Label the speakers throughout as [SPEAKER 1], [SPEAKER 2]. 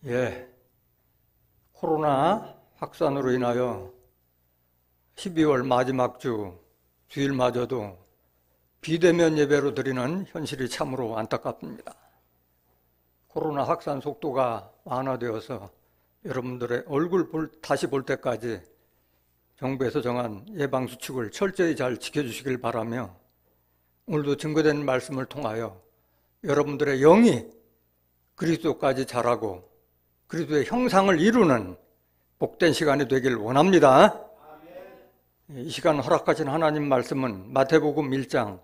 [SPEAKER 1] 예, 코로나 확산으로 인하여 12월 마지막 주일마저도 비대면 예배로 드리는 현실이 참으로 안타깝습니다. 코로나 확산 속도가 완화되어서 여러분들의 얼굴 다시 볼 때까지 정부에서 정한 예방수칙을 철저히 잘 지켜주시길 바라며, 오늘도 증거된 말씀을 통하여 여러분들의 영이 그리스도까지 자라고 그리스도의 형상을 이루는 복된 시간이 되길 원합니다. 이 시간 허락하신 하나님 말씀은 마태복음 1장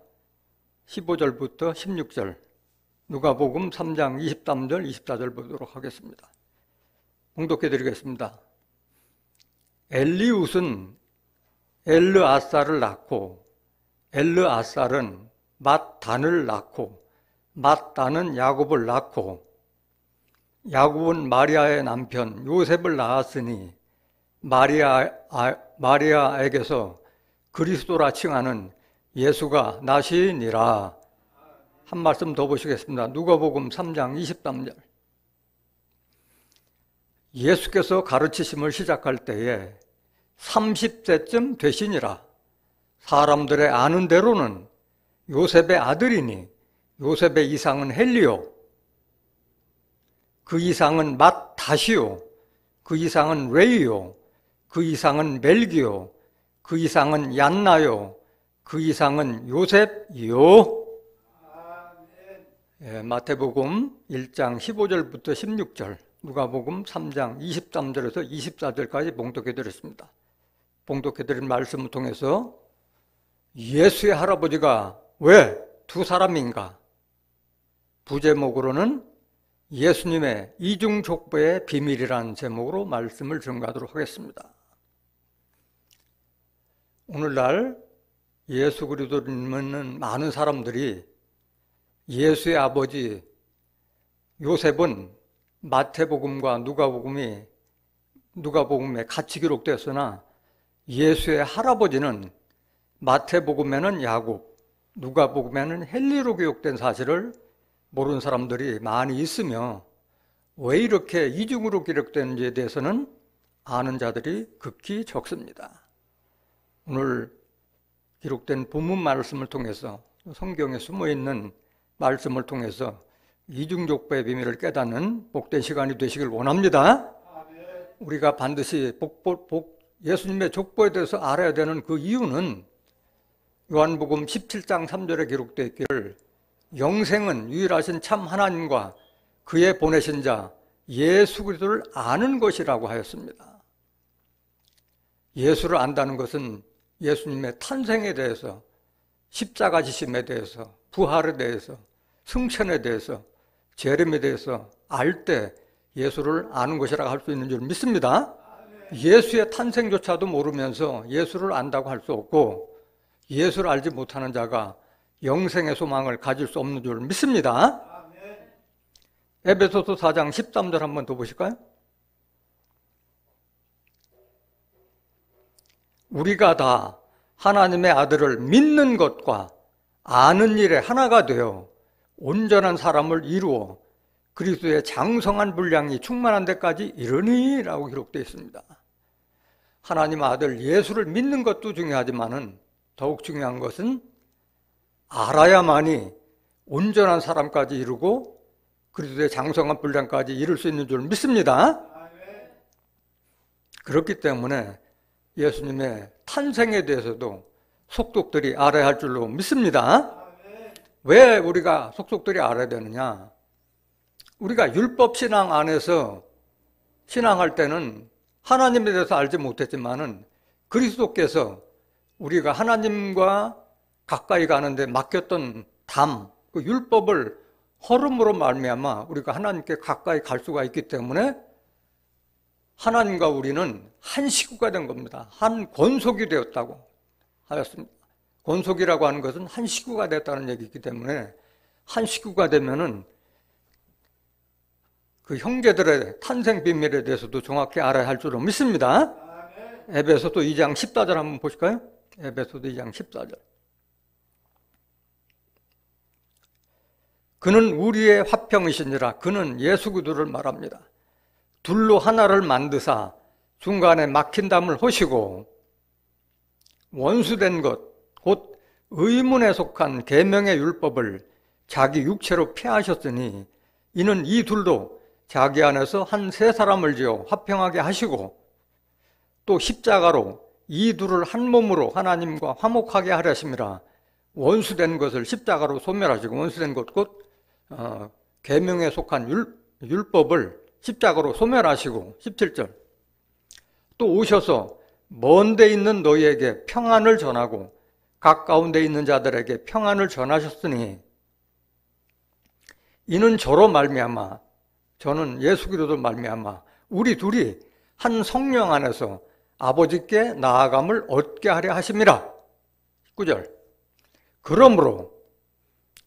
[SPEAKER 1] 15절부터 16절, 누가복음 3장 23절, 24절 보도록 하겠습니다. 봉독해 드리겠습니다. 엘리웃은 엘르아살을 낳고, 엘르아살은 맏단을 낳고, 맏단은 야곱을 낳고, 야곱은 마리아의 남편 요셉을 낳았으니 마리아에게서 그리스도라 칭하는 예수가 나시니라. 한 말씀 더 보시겠습니다. 누가복음 3장 23절. 예수께서 가르치심을 시작할 때에 30세쯤 되시니라. 사람들의 아는 대로는 요셉의 아들이니 요셉의 이상은 헬리오, 그 이상은 맏다시오, 그 이상은 레이오, 그 이상은 멜기오, 그 이상은 얀나요, 그 이상은 요셉이요. 예, 마태복음 1장 15절부터 16절, 누가복음 3장 23절에서 24절까지 봉독해 드렸습니다. 봉독해 드린 말씀을 통해서 예수의 할아버지가 왜 두 사람인가? 부제목으로는 예수님의 이중족보의 비밀이라는 제목으로 말씀을 전가하도록 하겠습니다. 오늘날 예수 그리스도를 믿는 많은 사람들이 예수의 아버지 요셉은 마태복음과 누가복음에 같이 기록되었으나 예수의 할아버지는 마태복음에는 야곱, 누가복음에는 헬리로 기록된 사실을 모르는 사람들이 많이 있으며, 왜 이렇게 이중으로 기록되는지에 대해서는 아는 자들이 극히 적습니다. 오늘 기록된 본문 말씀을 통해서, 성경에 숨어있는 말씀을 통해서 이중족보의 비밀을 깨닫는 복된 시간이 되시길 원합니다. 우리가 반드시 예수님의 족보에 대해서 알아야 되는 그 이유는 요한복음 17장 3절에 기록되어 있기를 영생은 유일하신 참 하나님과 그의 보내신 자 예수 그리스도를 아는 것이라고 하였습니다. 예수를 안다는 것은 예수님의 탄생에 대해서, 십자가 지심에 대해서, 부활에 대해서, 승천에 대해서, 재림에 대해서 알 때 예수를 아는 것이라고 할 수 있는 줄 믿습니다. 예수의 탄생조차도 모르면서 예수를 안다고 할 수 없고, 예수를 알지 못하는 자가 영생의 소망을 가질 수 없는 줄 믿습니다. 에베소서 4장 13절 한번 더 보실까요? 우리가 다 하나님의 아들을 믿는 것과 아는 일에 하나가 되어 온전한 사람을 이루어 그리스도의 장성한 분량이 충만한 데까지 이르니 라고 기록되어 있습니다. 하나님 아들 예수를 믿는 것도 중요하지만은 더욱 중요한 것은 알아야만이 온전한 사람까지 이루고 그리스도의 장성한 분량까지 이룰 수 있는 줄 믿습니다. 그렇기 때문에 예수님의 탄생에 대해서도 속독들이 알아야 할 줄로 믿습니다. 왜 우리가 속독들이 알아야 되느냐? 우리가 율법 신앙 안에서 신앙할 때는 하나님에 대해서 알지 못했지만은 그리스도께서 우리가 하나님과 가까이 가는데 맡겼던 그 율법을 허름으로 말미암아 우리가 하나님께 가까이 갈 수가 있기 때문에 하나님과 우리는 한 식구가 된 겁니다. 한 권속이 되었다고 하였습니다. 권속이라고 하는 것은 한 식구가 됐다는 얘기이기 때문에 한 식구가 되면은 그 형제들의 탄생 비밀에 대해서도 정확히 알아야 할 줄로 믿습니다. 에베소서 2장 14절 한번 보실까요? 에베소서 2장 14절. 그는 우리의 화평이시니라. 그는 예수 그리스도를 말합니다. 둘로 하나를 만드사 중간에 막힌 담을 하시고 원수된 것, 곧 의문에 속한 계명의 율법을 자기 육체로 폐하셨으니 이는 이 둘도 자기 안에서 한 세 사람을 지어 화평하게 하시고 또 십자가로 이 둘을 한 몸으로 하나님과 화목하게 하려심이라. 원수된 것을 십자가로 소멸하시고, 원수된 것 곧 계명에 속한 율법을 십자가로 소멸하시고, 17절 또 오셔서 먼 데 있는 너희에게 평안을 전하고 가까운 데 있는 자들에게 평안을 전하셨으니 이는 저로 말미암아, 저는 예수 그리스도 말미암아 우리 둘이 한 성령 안에서 아버지께 나아감을 얻게 하려 하심이라. 19절 그러므로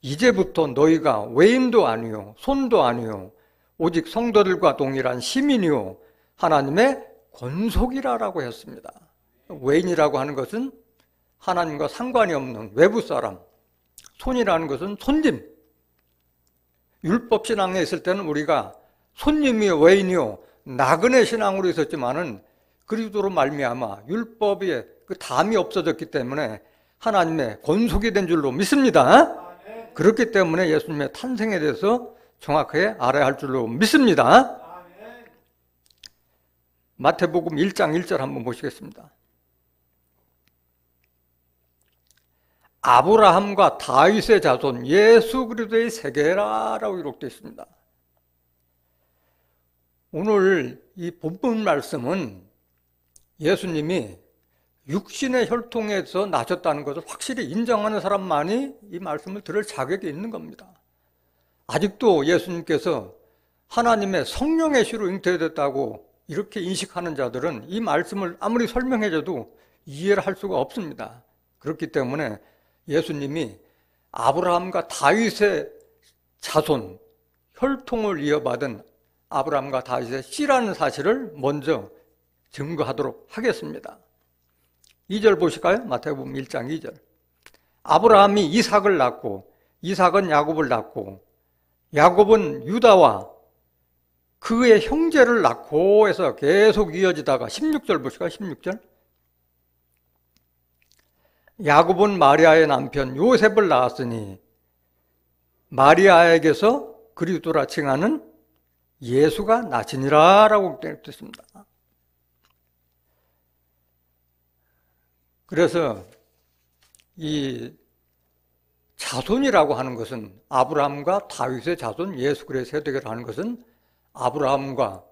[SPEAKER 1] 이제부터 너희가 외인도 아니요 손도 아니요 오직 성도들과 동일한 시민이요 하나님의 권속이라라고 했습니다. 외인이라고 하는 것은 하나님과 상관이 없는 외부 사람, 손이라는 것은 손님. 율법 신앙에 있을 때는 우리가 손님이요 외인이요 나그네 신앙으로 있었지만은 그리스도로 말미암아 율법의 그 담이 없어졌기 때문에 하나님의 권속이 된 줄로 믿습니다. 그렇기 때문에 예수님의 탄생에 대해서 정확하게 알아야 할 줄로 믿습니다. 마태복음 1장 1절 한번 보시겠습니다. 아브라함과 다윗의 자손 예수 그리스도의 세계라라고 기록되어 있습니다. 오늘 이 본문 말씀은 예수님이 육신의 혈통에서 나셨다는 것을 확실히 인정하는 사람만이 이 말씀을 들을 자격이 있는 겁니다. 아직도 예수님께서 하나님의 성령의 씨로 잉태됐다고 이렇게 인식하는 자들은 이 말씀을 아무리 설명해줘도 이해를 할 수가 없습니다. 그렇기 때문에 예수님이 아브라함과 다윗의 자손, 혈통을 이어받은 아브라함과 다윗의 씨라는 사실을 먼저 증거하도록 하겠습니다. 2절 보실까요? 마태복음 1장 2절 아브라함이 이삭을 낳고 이삭은 야곱을 낳고 야곱은 유다와 그의 형제를 낳고 해서 계속 이어지다가 16절 보실까요? 16절 야곱은 마리아의 남편 요셉을 낳았으니 마리아에게서 그리스도라 칭하는 예수가 나시니라 라고 되었습니다. 그래서 이 자손이라고 하는 것은 아브라함과 다윗의 자손 예수 그리스도의 세대를 하는 것은 아브라함과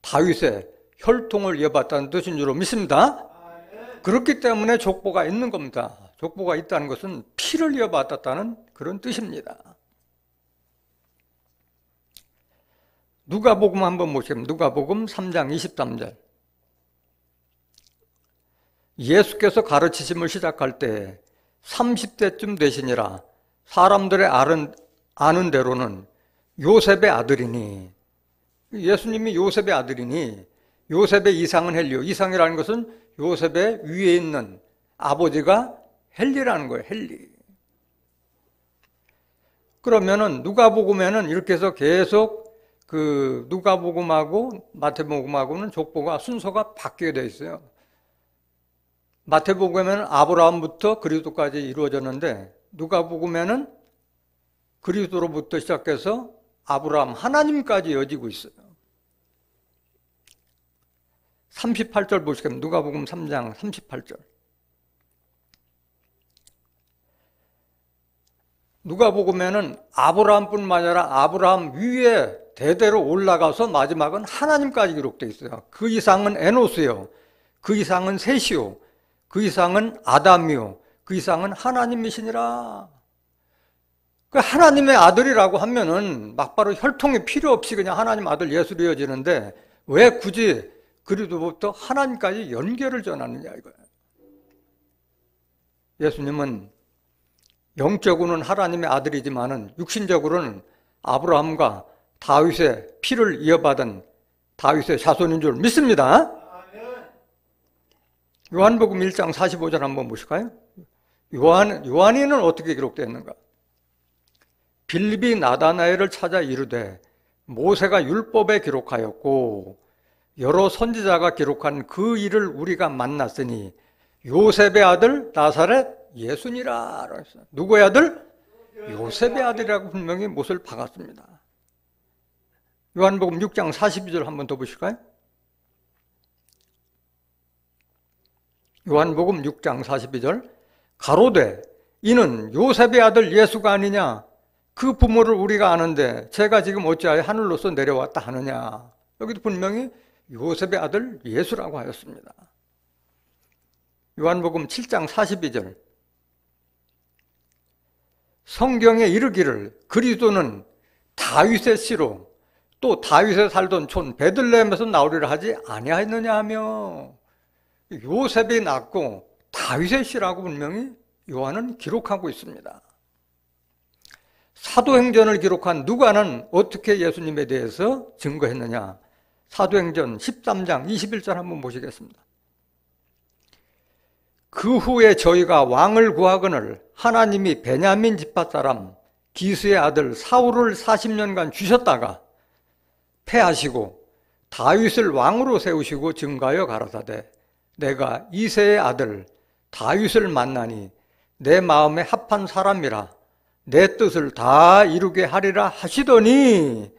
[SPEAKER 1] 다윗의 혈통을 이어받았다는 뜻인 줄로 믿습니다. 그렇기 때문에 족보가 있는 겁니다. 족보가 있다는 것은 피를 이어받았다는 그런 뜻입니다. 누가복음 한번 보시면 누가복음 3장 23절 예수께서 가르치심을 시작할 때 30대쯤 되시니라. 사람들의 아는 대로는 요셉의 아들이니, 예수님이 요셉의 아들이니 요셉의 이상은 헬리요. 이상이라는 것은 요셉의 위에 있는 아버지가 헬리라는 거예요. 헬리. 그러면은 누가복음에는 이렇게 해서 계속 그 누가복음하고 마태복음하고는 족보가 순서가 바뀌게 되어 있어요. 마태복음에는 아브라함부터 그리스도까지 이루어졌는데 누가복음에는 그리스도로부터 시작해서 아브라함 하나님까지 이어지고 있어요. 38절 보시겠습니다. 누가복음 3장 38절 누가복음에는 아브라함뿐만 아니라 아브라함 위에 대대로 올라가서 마지막은 하나님까지 기록되어 있어요. 그 이상은 에노스요, 그 이상은 셋이요, 그 이상은 아담이요, 그 이상은 하나님이시니라. 그 하나님의 아들이라고 하면은 막바로 혈통이 필요 없이 그냥 하나님 아들 예수로 이어지는데 왜 굳이 그리스도부터 하나님까지 연결을 전하느냐 이거예요. 예수님은 영적으로는 하나님의 아들이지만은 육신적으로는 아브라함과 다윗의 피를 이어받은 다윗의 자손인 줄 믿습니다. 요한복음 1장 45절 한번 보실까요? 요한이는 어떻게 기록되어 있는가? 빌립이 나다나엘을 찾아 이르되 모세가 율법에 기록하였고 여러 선지자가 기록한 그 일을 우리가 만났으니 요셉의 아들 나사렛 예수니라. 누구의 아들? 요셉의 아들이라고 분명히 못을 박았습니다. 요한복음 6장 42절 한번 더 보실까요? 요한복음 6장 42절 가로되 이는 요셉의 아들 예수가 아니냐? 그 부모를 우리가 아는데 제가 지금 어찌하여 하늘로서 내려왔다 하느냐? 여기도 분명히 요셉의 아들 예수라고 하였습니다. 요한복음 7장 42절 성경에 이르기를 그리스도는 다윗의 씨로 또 다윗에 살던 촌 베들레헴에서 나오리라 하지 아니하였느냐 하며 요셉이 낳고 다윗의 씨라고 분명히 요한은 기록하고 있습니다. 사도행전을 기록한 누가는 어떻게 예수님에 대해서 증거했느냐? 사도행전 13장 21절 한번 보시겠습니다. 그 후에 저희가 왕을 구하거늘 하나님이 베냐민 지파 사람 기스의 아들 사울을 40년간 주셨다가 패하시고 다윗을 왕으로 세우시고 증가하여 가라사대 내가 이새의 아들 다윗을 만나니 내 마음에 합한 사람이라 내 뜻을 다 이루게 하리라 하시더니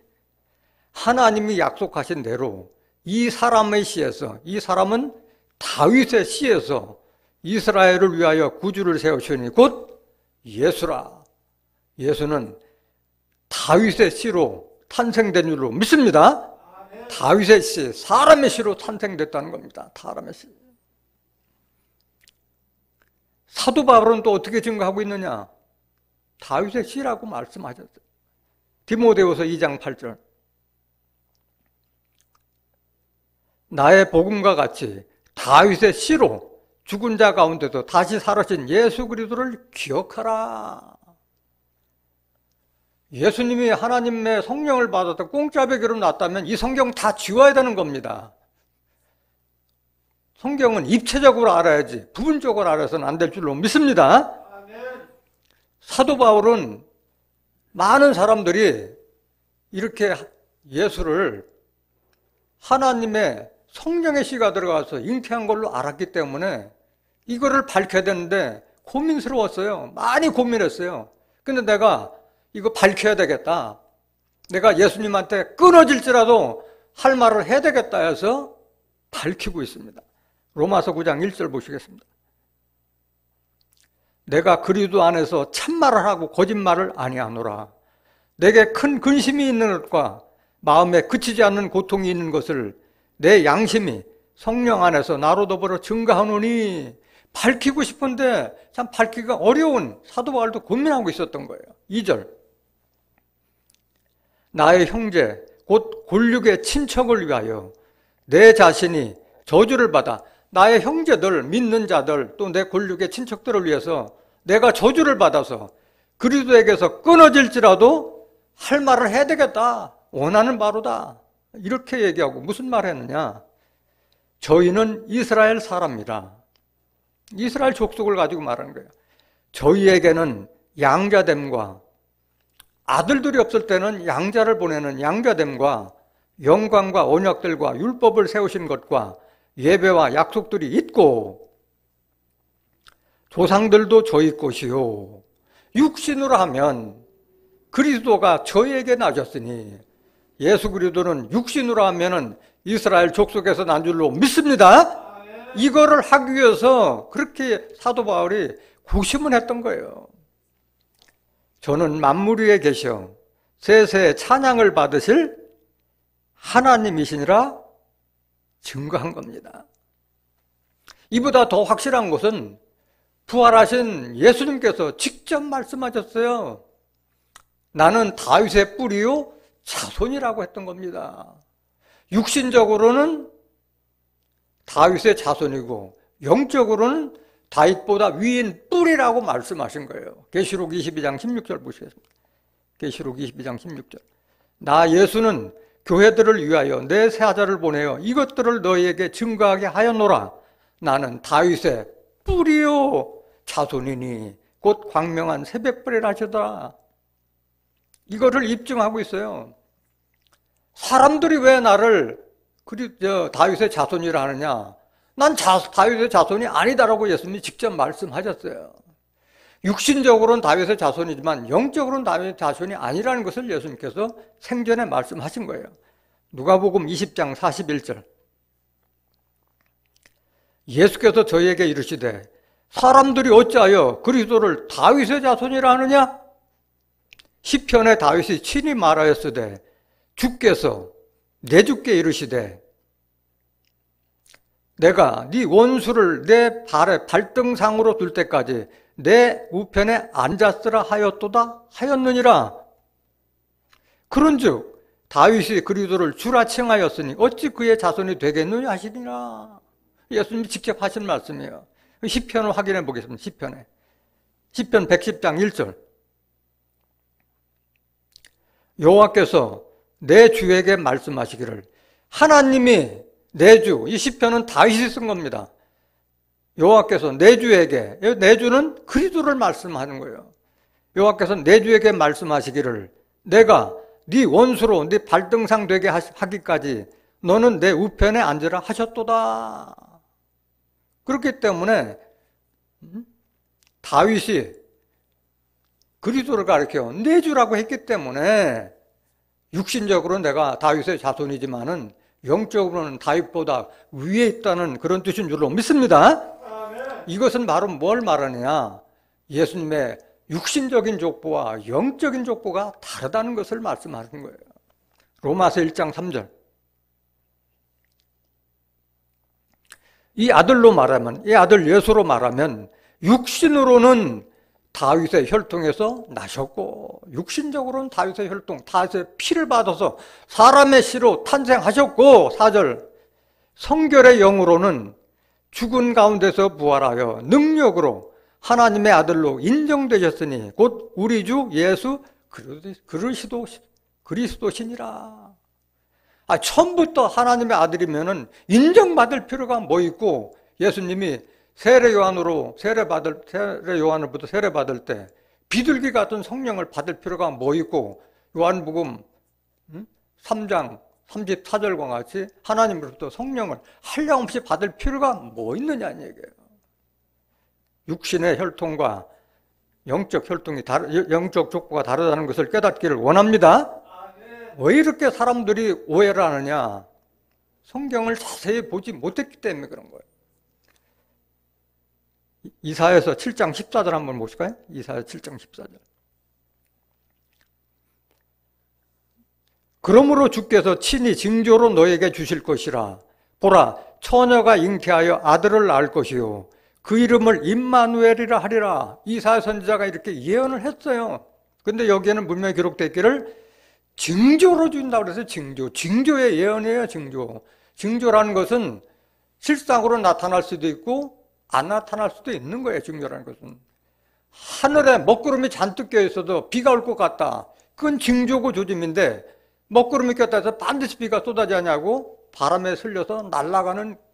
[SPEAKER 1] 하나님이 약속하신 대로 이 사람의 씨에서, 이 사람은 다윗의 씨에서 이스라엘을 위하여 구주를 세우시니 곧 예수라. 예수는 다윗의 씨로 탄생된 줄로 믿습니다. 다윗의 씨, 사람의 씨로 탄생됐다는 겁니다. 사람의 씨. 사도 바울은 또 어떻게 증거하고 있느냐? 다윗의 씨라고 말씀하셨어요. 디모데후서 2장 8절 나의 복음과 같이 다윗의 씨로 죽은 자 가운데도 다시 살아신 예수 그리스도를 기억하라. 예수님이 하나님의 성령을 받았다 공짜배기로 났다면 이 성경 다 지워야 되는 겁니다. 성경은 입체적으로 알아야지 부분적으로 알아서는 안 될 줄로 믿습니다. 사도 바울은 많은 사람들이 이렇게 예수를 하나님의 성령의 씨가 들어가서 잉태한 걸로 알았기 때문에 이거를 밝혀야 되는데 고민스러웠어요. 많이 고민했어요. 근데 내가 이거 밝혀야 되겠다. 내가 예수님한테 끊어질지라도 할 말을 해야 되겠다 해서 밝히고 있습니다. 로마서 9장 1절 보시겠습니다. 내가 그리스도 안에서 참말을 하고 거짓말을 아니하노라. 내게 큰 근심이 있는 것과 마음에 그치지 않는 고통이 있는 것을 내 양심이 성령 안에서 나로 더불어 증거하노니 밝히고 싶은데 참 밝히기가 어려운 사도 바울도 고민하고 있었던 거예요. 2절 나의 형제 곧 골육의 친척을 위하여 내 자신이 저주를 받아 나의 형제들, 믿는 자들 또 내 골육의 친척들을 위해서 내가 저주를 받아서 그리스도에게서 끊어질지라도 할 말을 해야 되겠다. 원하는 바로다. 이렇게 얘기하고 무슨 말을 했느냐? 저희는 이스라엘 사람이라. 이스라엘 족속을 가지고 말하는 거예요. 저희에게는 양자됨과 아들들이 없을 때는 양자를 보내는 양자됨과 영광과 언약들과 율법을 세우신 것과 예배와 약속들이 있고 조상들도 저희 것이요 육신으로 하면 그리스도가 저희에게 나셨으니 예수 그리스도는 육신으로 하면은 이스라엘 족속에서 난 줄로 믿습니다. 이거를 하기 위해서 그렇게 사도 바울이 고심을 했던 거예요. 저는 만물 위에 계셔 세세 찬양을 받으실 하나님이시니라 증거한 겁니다. 이보다 더 확실한 것은 부활하신 예수님께서 직접 말씀하셨어요. 나는 다윗의 뿌리요 자손이라고 했던 겁니다. 육신적으로는 다윗의 자손이고 영적으로는 다윗보다 위인 뿌리라고 말씀하신 거예요. 계시록 22장 16절 보시겠습니다. 계시록 22장 16절 나 예수는 교회들을 위하여 내 세아자를 보내어 이것들을 너희에게 증거하게 하였노라. 나는 다윗의 뿌리요 자손이니 곧 광명한 새벽불이라 하시더라. 이거를 입증하고 있어요. 사람들이 왜 나를 다윗의 자손이라 하느냐? 난 다윗의 자손이 아니다라고 예수님이 직접 말씀하셨어요. 육신적으로는 다윗의 자손이지만 영적으로는 다윗의 자손이 아니라는 것을 예수님께서 생전에 말씀하신 거예요. 누가복음 20장 41절. 예수께서 저희에게 이르시되 사람들이 어찌하여 그리스도를 다윗의 자손이라 하느냐? 시편에 다윗이 친히 말하였으되 주께서 내 주께 이르시되 내가 네 원수를 내 발의 발등상으로 둘 때까지 내 우편에 앉았으라 하였도다 하였느니라. 그런즉 다윗이 그리스도를 주라 칭하였으니 어찌 그의 자손이 되겠느냐 하시니라. 예수님이 직접 하신 말씀이에요. 시편을 확인해 보겠습니다. 시편 110장 1절. 여호와께서 내 주에게 말씀하시기를. 하나님이 내 주, 이 시편은 다윗이 쓴 겁니다. 여호와께서 내 주에게, 내 주는 그리스도를 말씀하는 거예요. 여호와께서 내 주에게 말씀하시기를 내가 네 원수로 네 발등상 되게 하기까지 너는 내 우편에 앉으라 하셨도다. 그렇기 때문에 다윗이 그리스도를 가리켜 내 주라고 했기 때문에 육신적으로는 내가 다윗의 자손이지만은 영적으로는 다윗보다 위에 있다는 그런 뜻인 줄로 믿습니다. 이것은 바로 뭘 말하느냐? 예수님의 육신적인 족보와 영적인 족보가 다르다는 것을 말씀하는 거예요. 로마서 1장 3절. 이 아들로 말하면, 이 아들 예수로 말하면 육신으로는 다윗의 혈통에서 나셨고 육신적으로는 다윗의 혈통, 다윗의 피를 받아서 사람의 씨로 탄생하셨고 4절. 성결의 영으로는 죽은 가운데서 부활하여 능력으로 하나님의 아들로 인정되셨으니 곧 우리 주 예수 그리스도시니라. 처음부터 하나님의 아들이면은 인정받을 필요가 뭐 있고, 예수님이 세례 요한으로부터 세례 받을 때 비둘기 같은 성령을 받을 필요가 뭐 있고, 요한복음 3장 34절과 같이 하나님으로부터 성령을 한량없이 받을 필요가 뭐 있느냐는 얘기예요. 육신의 혈통과 영적 혈통이 영적 족보가 다르다는 것을 깨닫기를 원합니다. 왜 이렇게 사람들이 오해를 하느냐? 성경을 자세히 보지 못했기 때문에 그런 거예요. 이사야서 7장 14절 한번 보실까요? 이사야 7장 14절. 그러므로 주께서 친히 징조로 너에게 주실 것이라. 보라, 처녀가 잉태하여 아들을 낳을 것이요 그 이름을 임마누엘이라 하리라. 이사야 선지자가 이렇게 예언을 했어요. 근데 여기에는 분명히 기록되어 있기를 징조로 준다고 그래서 징조의 예언이에요. 징조라는 것은 실상으로 나타날 수도 있고 안 나타날 수도 있는 거예요. 징조라는 것은 하늘에 먹구름이 잔뜩 껴 있어도 비가 올 것 같다, 그건 징조고 조짐인데 먹구름이 꼈다 해서 반드시 비가 쏟아지냐고 바람에 슬려서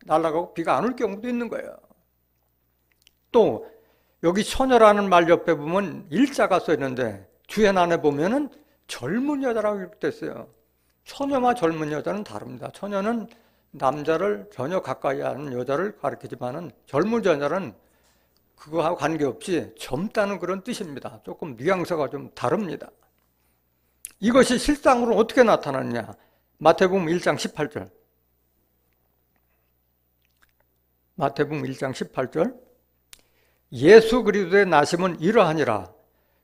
[SPEAKER 1] 날아가고 비가 안 올 경우도 있는 거예요. 또 여기 처녀라는 말 옆에 보면 일자가 써 있는데 뒤에 난에 보면은 젊은 여자라고 기록됐어요. 처녀와 젊은 여자는 다릅니다. 처녀는 남자를 전혀 가까이 하는 여자를 가리키지만은 젊은 여자는 그거하고 관계없이 젊다는 그런 뜻입니다. 조금 뉘앙스가 좀 다릅니다. 이것이 실상으로 어떻게 나타나느냐? 마태복음 1장 18절. 마태복음 1장 18절. 예수 그리스도의 나심은 이러하니라.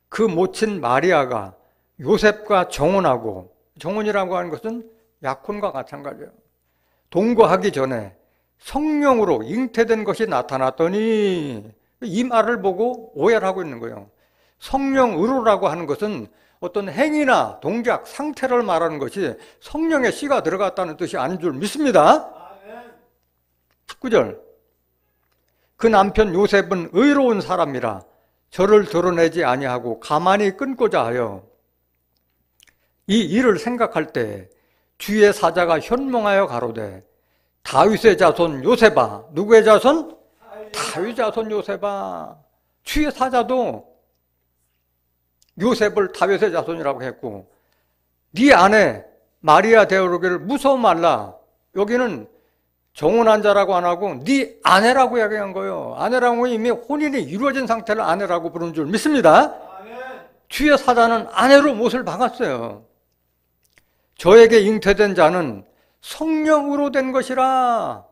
[SPEAKER 1] 그 모친 마리아가 요셉과 정혼하고, 정혼이라고 하는 것은 약혼과 마찬가지예요. 동거하기 전에 성령으로 잉태된 것이 나타났더니, 이 말을 보고 오해를 하고 있는 거예요. 성령으로라고 하는 것은 어떤 행위나 동작, 상태를 말하는 것이 성령의 씨가 들어갔다는 뜻이 아닌 줄 믿습니다. 19절. 그 남편 요셉은 의로운 사람이라 저를 드러내지 아니하고 가만히 끊고자 하여 이 일을 생각할 때 주의 사자가 현몽하여 가로되 다윗의 자손 요셉아. 누구의 자손? 다윗 자손 요셉아. 주의 사자도 요셉을 다윗의 자손이라고 했고 네 아내 마리아 되어오르기를 무서워 말라. 여기는 정혼한 자라고 안 하고 네 아내라고 이야기한 거예요. 아내라고 이미 혼인이 이루어진 상태를 아내라고 부르는 줄 믿습니다. 주의 사자는 아내로 못을 박았어요. 저에게 잉태된 자는 성령으로 된 것이라.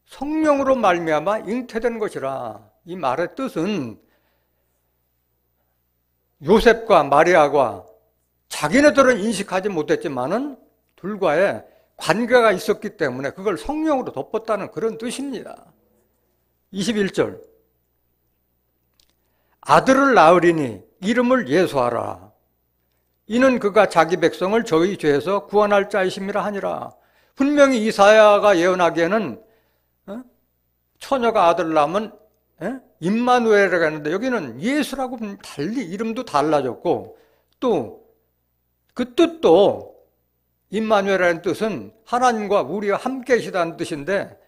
[SPEAKER 1] 성령으로 말미암아 잉태된 것이라. 이 말의 뜻은 요셉과 마리아가 자기네들은 인식하지 못했지만은 둘과의 관계가 있었기 때문에 그걸 성령으로 덮었다는 그런 뜻입니다. 21절. 아들을 낳으리니 이름을 예수하라. 이는 그가 자기 백성을 저희 죄에서 구원할 자이심이라 하니라. 분명히 이사야가 예언하기에는 처녀가 아들을 낳으면 임마누엘이라고 했는데 여기는 예수라고 달리 이름도 달라졌고 또 그 뜻도 임마누엘이라는 뜻은 하나님과 우리와 함께 계시다는 뜻인데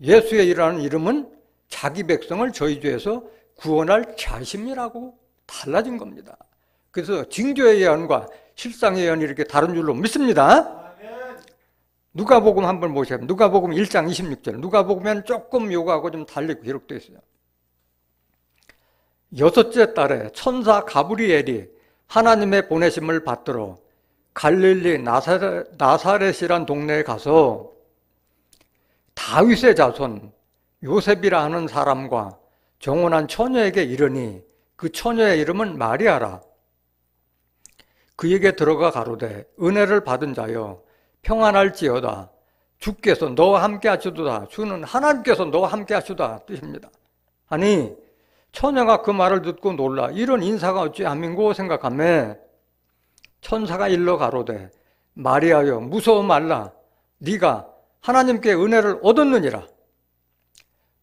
[SPEAKER 1] 예수의 이라는 이름은 자기 백성을 저희 죄에서 구원할 자심이라고 달라진 겁니다. 그래서 징조의 예언과 실상의 예언이 이렇게 다른 줄로 믿습니다. 누가복음 한번 보세요. 누가복음 1장 26절. 누가복음엔 조금 요거하고 좀 달리 기록되어 있어요. 여섯째 달에 천사 가브리엘이 하나님의 보내심을 받들어 갈릴리 나사렛이란 동네에 가서 다윗의 자손 요셉이라 하는 사람과 정혼한 처녀에게 이르니 그 처녀의 이름은 마리아라. 그에게 들어가 가로되 은혜를 받은 자여 평안할지어다. 주께서 너와 함께 하시도다. 주는 하나님께서 너와 함께 하시다 뜻입니다. 아니 처녀가 그 말을 듣고 놀라 이런 인사가 어찌 함인고 생각하며 천사가 일러 가로되 마리아여 무서워 말라. 네가 하나님께 은혜를 얻었느니라.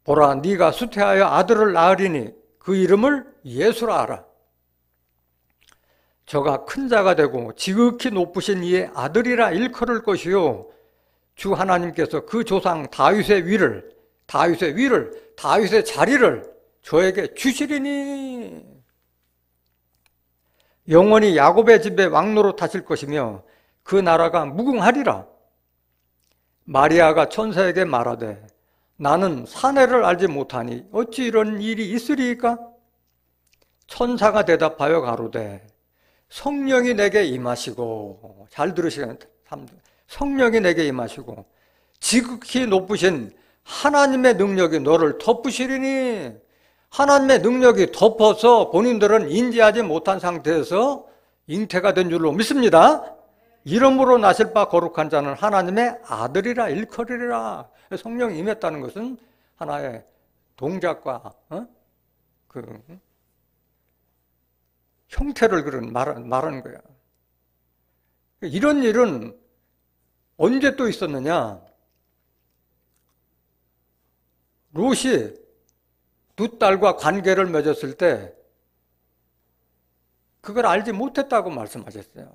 [SPEAKER 1] 보라 네가 수태하여 아들을 낳으리니 그 이름을 예수라 하라. 저가 큰 자가 되고 지극히 높으신 이의 아들이라 일컬을 것이요 주 하나님께서 그 조상 다윗의 자리를 저에게 주시리니 영원히 야곱의 집에 왕노릇 하실 것이며 그 나라가 무궁하리라. 마리아가 천사에게 말하되 나는 사내를 알지 못하니 어찌 이런 일이 있으리이까? 천사가 대답하여 가로되 성령이 내게 임하시고 잘 들으시겠어요. 성령이 내게 임하시고 지극히 높으신 하나님의 능력이 너를 덮으시리니 하나님의 능력이 덮어서 본인들은 인지하지 못한 상태에서 잉태가 된 줄로 믿습니다. 이름으로 나실 바 거룩한 자는 하나님의 아들이라 일컬으리라. 성령이 임했다는 것은 하나의 동작과 형태를 말하는 거야. 이런 일은 언제 또 있었느냐? 롯이 두 딸과 관계를 맺었을 때 그걸 알지 못했다고 말씀하셨어요.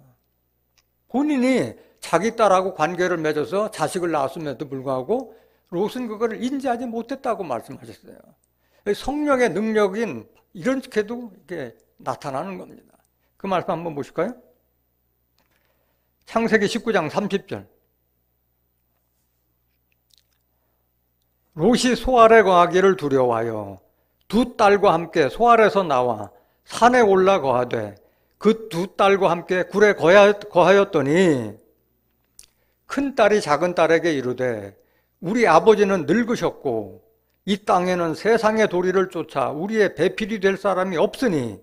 [SPEAKER 1] 본인이 자기 딸하고 관계를 맺어서 자식을 낳았음에도 불구하고 롯은 그걸 인지하지 못했다고 말씀하셨어요. 성령의 능력인 이렇게도 이렇게 나타나는 겁니다. 그 말씀 한번 보실까요? 창세기 19장 30절. 롯이 소알에 거하기를 두려워하여 두 딸과 함께 소알에서 나와 산에 올라 거하되 그 두 딸과 함께 굴에 거하였더니 큰 딸이 작은 딸에게 이르되 우리 아버지는 늙으셨고 이 땅에는 세상의 도리를 쫓아 우리의 배필이 될 사람이 없으니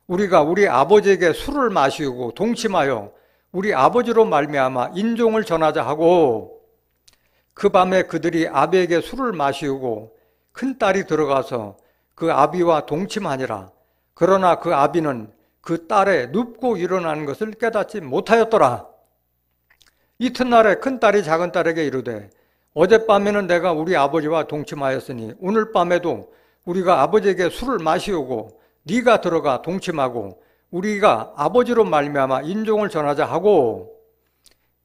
[SPEAKER 1] 우리가 우리 아버지에게 술을 마시고 동침하여 우리 아버지로 말미암아 인종을 전하자 하고 그 밤에 그들이 아비에게 술을 마시우고 큰 딸이 들어가서 그 아비와 동침하니라. 그러나 그 아비는 그 딸의 눕고 일어나는 것을 깨닫지 못하였더라. 이튿날에 큰 딸이 작은 딸에게 이르되 어젯밤에는 내가 우리 아버지와 동침하였으니 오늘 밤에도 우리가 아버지에게 술을 마시우고 네가 들어가 동침하고 우리가 아버지로 말미암아 인종을 전하자 하고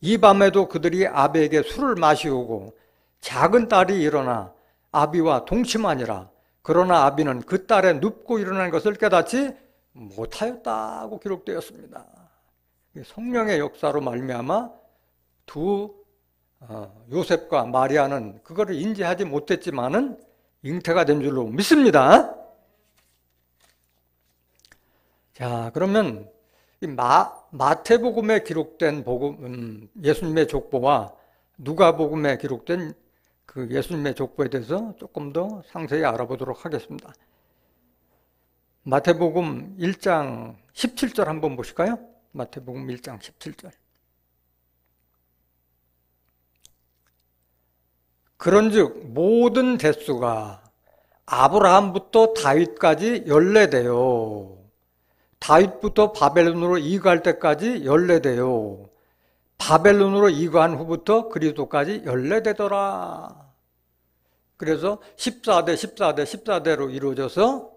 [SPEAKER 1] 이 밤에도 그들이 아비에게 술을 마시우고 작은 딸이 일어나 아비와 동침하니라. 그러나 아비는 그 딸의 눕고 일어난 것을 깨닫지 못하였다고 기록되었습니다. 성령의 역사로 말미암아 요셉과 마리아는 그거를 인지하지 못했지만은 잉태가 된 줄로 믿습니다. 자, 그러면 이 마태복음에 기록된 예수님의 족보와 누가복음에 기록된 그 예수님의 족보에 대해서 조금 더 상세히 알아보도록 하겠습니다. 마태복음 1장 17절 한번 보실까요? 마태복음 1장 17절. 그런즉 모든 대수가 아브라함부터 다윗까지 연례되어 다윗부터 바벨론으로 이거할 때까지 연례되어 바벨론으로 이거한 후부터 그리스도까지 연례되더라. 그래서 14대, 14대, 14대로 이루어져서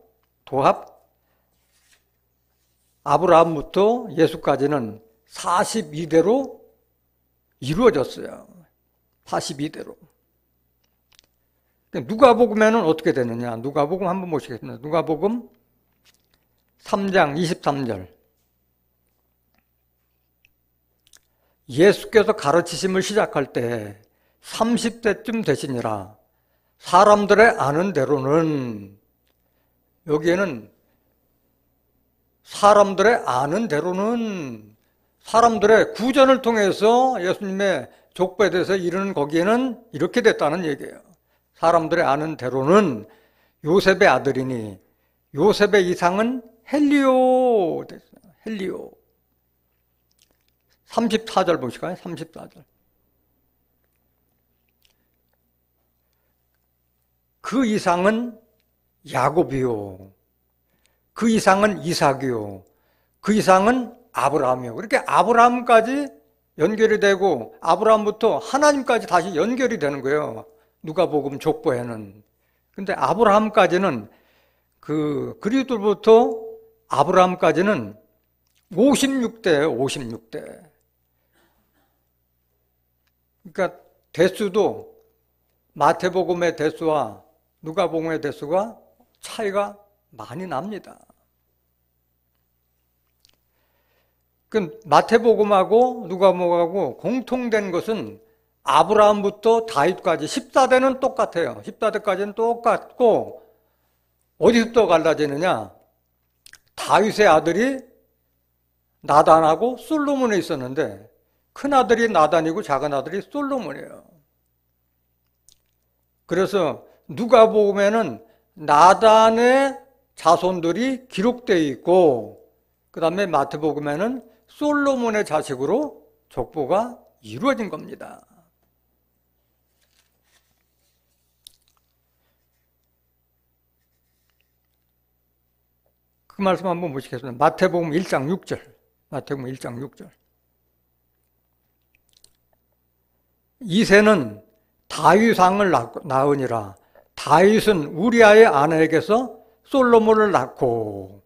[SPEAKER 1] 도합 아브라함부터 예수까지는 42대로 이루어졌어요. 42대로. 누가복음에는 어떻게 되느냐? 누가복음 한번 보시겠습니다. 누가복음 3장 23절. 예수께서 가르치심을 시작할 때 30대쯤 되시니라. 사람들의 아는 대로는, 여기에는 사람들의 아는 대로는, 사람들의 구전을 통해서 예수님의 족보에 대해서 이르는 거기에는 이렇게 됐다는 얘기예요. 사람들의 아는 대로는 요셉의 아들이니 요셉의 이상은 헬리오 됐어요. 헬리오. 34절 보실까요? 34절. 그 이상은 야곱이요. 그 이상은 이삭이요. 그 이상은 아브라함이요. 그렇게 아브라함까지 연결이 되고 아브라함부터 하나님까지 다시 연결이 되는 거예요. 누가복음 족보에는. 근데 아브라함까지는 그리스도부터 아브라함까지는 56대예요. 56대. 그러니까 대수도 마태복음의 대수와 누가복음의 대수가 차이가 많이 납니다. 그 마태복음하고 누가복음하고 공통된 것은 아브라함부터 다윗까지 14대는 똑같아요. 14대까지는 똑같고 어디서부터 갈라지느냐? 다윗의 아들이 나단하고 솔로몬에 있었는데 큰 아들이 나단이고 작은 아들이 솔로몬이에요. 그래서 누가복음에는 나단의 자손들이 기록되어 있고 그 다음에 마태복음에는 솔로몬의 자식으로 족보가 이루어진 겁니다. 그 말씀 한번 보시겠습니다. 마태복음 1장 6절. 마태복음 1장 6절. 이새는 다윗왕을 낳으니라. 다윗은 우리아의 아내에게서 솔로몬을 낳고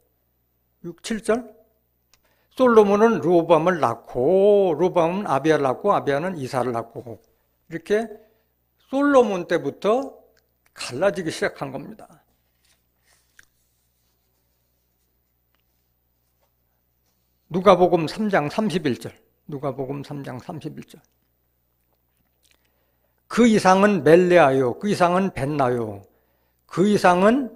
[SPEAKER 1] 6, 7절. 솔로몬은 르호보암을 낳고 르호보암은 아비야를 낳고 아비야는 이사를 낳고 이렇게 솔로몬 때부터 갈라지기 시작한 겁니다. 누가복음 3장 31절. 누가복음 3장 31절. 그 이상은 멜레아요. 그 이상은 벤나요. 그 이상은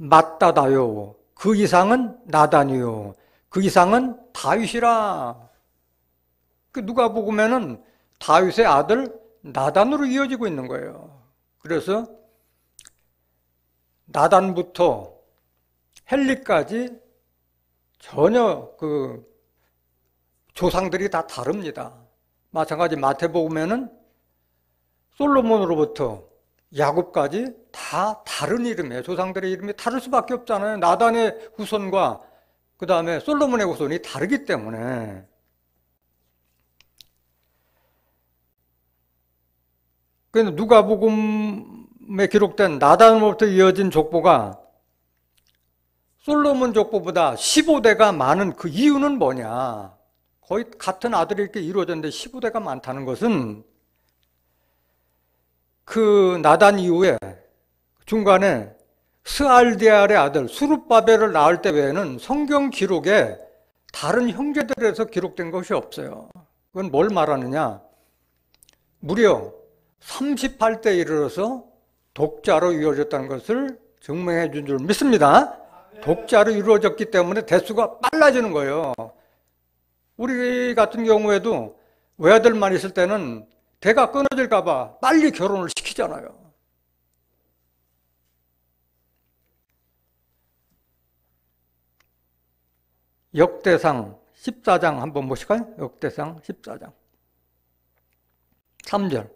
[SPEAKER 1] mattat다요. 그 이상은 나단이요. 그 이상은 다윗이라. 그 누가복음에는 다윗의 아들 나단으로 이어지고 있는 거예요. 그래서 나단부터 헬리까지 전혀 그 조상들이 다 다릅니다. 마찬가지 마태복음에는 솔로몬으로부터 야곱까지 다 다른 이름이에요. 조상들의 이름이 다를 수밖에 없잖아요. 나단의 후손과 그 다음에 솔로몬의 후손이 다르기 때문에. 그래서 누가복음에 기록된 나단으로부터 이어진 족보가 솔로몬 족보보다 15대가 많은 그 이유는 뭐냐? 거의 같은 아들이 이렇게 이루어졌는데 15대가 많다는 것은 그 나단 이후에 중간에 스알디알의 아들 수룹바벨을 낳을 때 외에는 성경 기록에 다른 형제들에서 기록된 것이 없어요. 그건 뭘 말하느냐? 무려 38대에 이르러서 독자로 이루어졌다는 것을 증명해 준 줄 믿습니다. 독자로 이루어졌기 때문에 대수가 빨라지는 거예요. 우리 같은 경우에도 외아들만 있을 때는 대가 끊어질까 봐 빨리 결혼을 시키잖아요. 역대상 14장 한번 보실까요? 역대상 14장 3절.